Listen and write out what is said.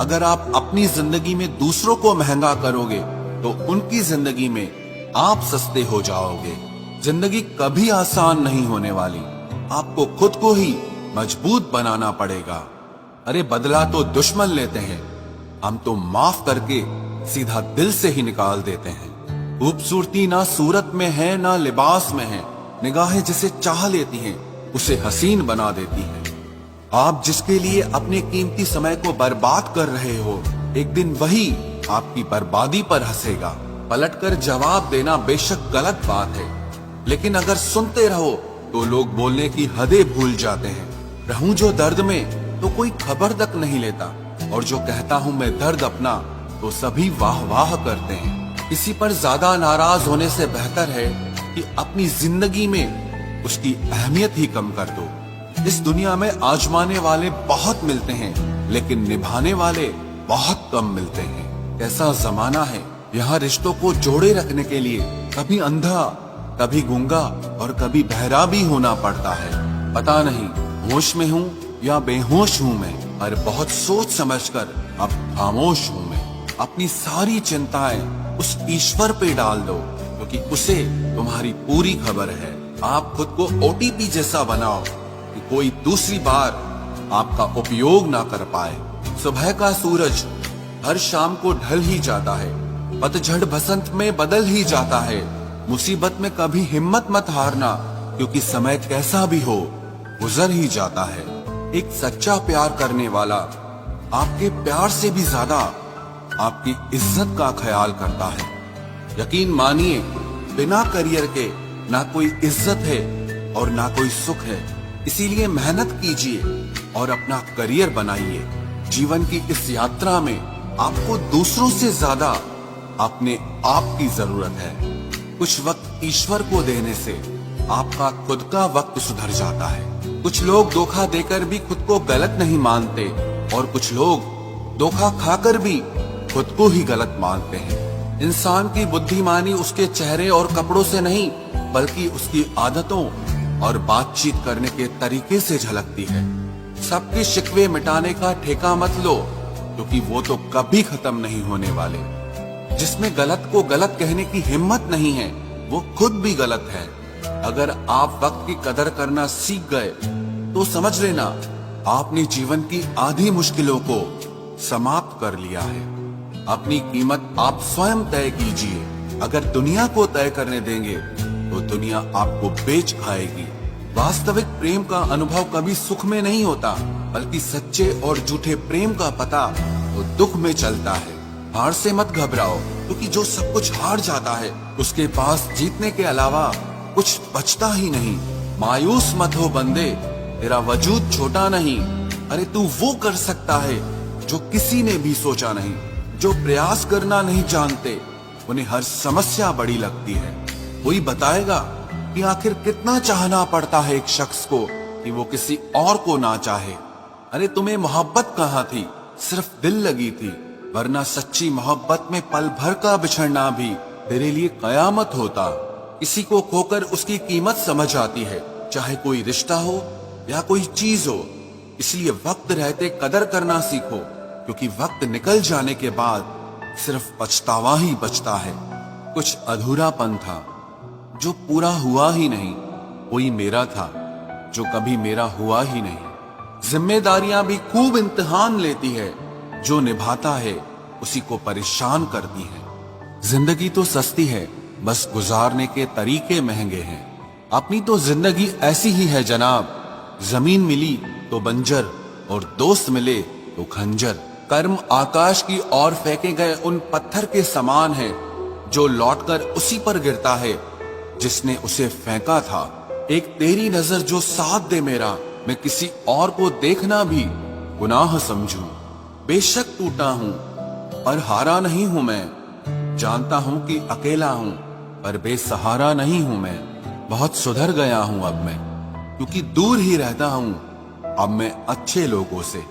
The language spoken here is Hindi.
अगर आप अपनी जिंदगी में दूसरों को महंगा करोगे तो उनकी जिंदगी में आप सस्ते हो जाओगे। जिंदगी कभी आसान नहीं होने वाली, आपको खुद को ही मजबूत बनाना पड़ेगा। अरे बदला तो दुश्मन लेते हैं, हम तो माफ करके सीधा दिल से ही निकाल देते हैं। खूबसूरती ना सूरत में है ना लिबास में है, निगाहें जिसे चाह लेती हैं उसे हसीन बना देती हैं। आप जिसके लिए अपने कीमती समय को बर्बाद कर रहे हो, एक दिन वही आपकी बर्बादी पर हंसेगा। पलटकर जवाब देना बेशक गलत बात है, लेकिन अगर सुनते रहो तो लोग बोलने की हदें भूल जाते हैं। रहूं जो दर्द में तो कोई खबर तक नहीं लेता, और जो कहता हूं मैं दर्द अपना तो सभी वाह वाह करते हैं। किसी पर ज्यादा नाराज होने से बेहतर है कि अपनी जिंदगी में उसकी अहमियत ही कम कर दो। इस दुनिया में आजमाने वाले बहुत मिलते हैं, लेकिन निभाने वाले बहुत कम मिलते हैं। कैसा जमाना है, यहाँ रिश्तों को जोड़े रखने के लिए कभी अंधा, कभी गूंगा और कभी बहरा भी होना पड़ता है। पता नहीं होश में हूँ या बेहोश हूँ मैं, पर बहुत सोच समझकर अब खामोश हूँ मैं। अपनी सारी चिंताएं उस ईश्वर पे डाल दो, क्योंकि उसे तुम्हारी पूरी खबर है। आप खुद को ओटीपी जैसा बनाओ कि कोई दूसरी बार आपका उपयोग ना कर पाए। सुबह का सूरज हर शाम को ढल ही जाता है, पतझड़ बसंत में बदल ही जाता है। मुसीबत में कभी हिम्मत मत हारना, क्योंकि समय कैसा भी हो गुजर ही जाता है। एक सच्चा प्यार करने वाला आपके प्यार से भी ज्यादा आपकी इज्जत का ख्याल करता है। यकीन मानिए, बिना करियर के ना कोई इज्जत है और ना कोई सुख है। इसीलिए मेहनत कीजिए और अपना करियर बनाइए। जीवन की इस यात्रा में आपको दूसरों से ज्यादा अपने आप की जरूरत है। कुछ वक्त ईश्वर को देने से आपका खुद का वक्त सुधर जाता है। कुछ लोग धोखा देकर भी खुद को गलत नहीं मानते, और कुछ लोग धोखा खाकर भी खुद को ही गलत मानते हैं। इंसान की बुद्धिमानी उसके चेहरे और कपड़ों से नहीं, बल्कि उसकी आदतों और बातचीत करने के तरीके से झलकती है। सबके शिकवे मिटाने का ठेका मत लो, क्योंकि वो तो कभी खत्म नहीं होने वाले। जिसमें गलत को गलत कहने की हिम्मत नहीं है, वो खुद भी गलत है। अगर आप वक्त की कदर करना सीख गए तो समझ लेना आपने जीवन की आधी मुश्किलों को समाप्त कर लिया है। अपनी कीमत आप स्वयं तय कीजिए। अगर दुनिया को तय करने देंगे तो दुनिया आपको बेच खाएगी। वास्तविक प्रेम का अनुभव कभी सुख में नहीं होता, बल्कि सच्चे और झूठे प्रेम का पता तो दुख में चलता है। हार से मत घबराओ, क्योंकि जो सब कुछ हार जाता है उसके पास जीतने के अलावा कुछ बचता ही नहीं। मायूस मत हो बंदे, तेरा वजूद छोटा नहीं। अरे तू वो कर सकता है जो किसी ने भी सोचा नहीं। जो प्रयास करना नहीं जानते उन्हें हर समस्या बड़ी लगती है। कोई बताएगा कि आखिर कितना चाहना पड़ता है एक शख्स को कि वो किसी और को ना चाहे। अरे तुम्हें मोहब्बत कहाँ थी, सिर्फ दिल लगी थी, वरना सच्ची मोहब्बत में पल भर का बिछड़ना भी तेरे लिए कयामत होता। किसी को खोकर उसकी कीमत समझ आती है, चाहे कोई रिश्ता हो या कोई चीज हो। इसलिए वक्त रहते कदर करना सीखो, क्योंकि वक्त निकल जाने के बाद सिर्फ पछतावा ही बचता है। कुछ अधूरापन था जो पूरा हुआ ही नहीं, कोई मेरा था जो कभी मेरा हुआ ही नहीं। जिम्मेदारियां भी खूब इम्तिहान लेती है, जो निभाता है उसी को परेशान करती है। जिंदगी तो सस्ती है, बस गुजारने के तरीके महंगे हैं। अपनी तो जिंदगी ऐसी ही है जनाब, जमीन मिली तो बंजर और दोस्त मिले तो खंजर। कर्म आकाश की ओर फेंके गए उन पत्थर के समान है, जो लौटकर उसी पर गिरता है जिसने उसे फेंका था। एक तेरी नजर जो साथ दे मेरा, मैं किसी और को देखना भी गुनाह समझूं। बेशक टूटा हूं पर हारा नहीं हूं मैं, जानता हूं कि अकेला हूं पर बेसहारा नहीं हूं मैं। बहुत सुधर गया हूं अब मैं, क्योंकि दूर ही रहता हूं अब मैं अच्छे लोगों से।